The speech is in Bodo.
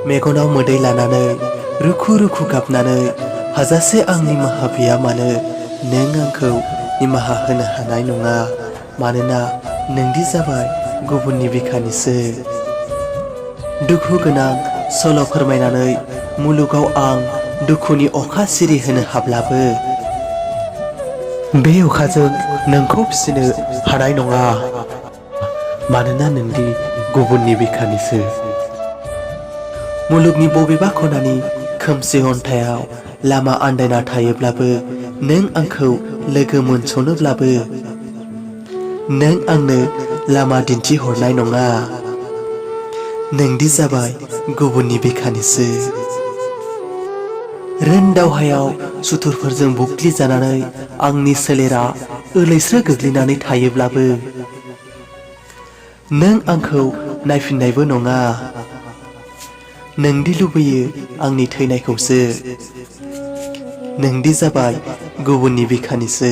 मेगनाव मोदै लानानै रुखु रुखु गाबनानै हाजासे आं निमाहा बिया मानो नों आंखौ निमाहा होनो हानाय नङा। मानोना नोंदि जाबाय गुबुननि बिखानिसो। दुखु गोनां सल' फोरमायनानै मुलुगाव आं दुखुनि अखा सिरि होनो हाब्लाबो बे अखाजों नोंखौ फिसिनो हानाय नङा। मानोना नोंदि गुबुननि बिखानिसो। मुलुगनि बबेबा खनानि खोमसि अन्थायाव लामा आन्दायना थायोब्लाबो नों आंखौ लोगो मोनस'नोब्लाबो नों आंनो लामा दिन्थिहरनाय नङा। नोंदि जाबाय गुबुननि बिखानिसो। रोन दावहायाव सुथुरफोरजों बुग्लिजानानै आंनि सोलेरा ओलैस्रो गोग्लैनानै थायोब्लाबो नों आंखौ नायफिननायबो नङा। नोंदि लुबैयो आंनि थैनायखौसो। नोंदि जाबाय गुबुननि बिखानिसो।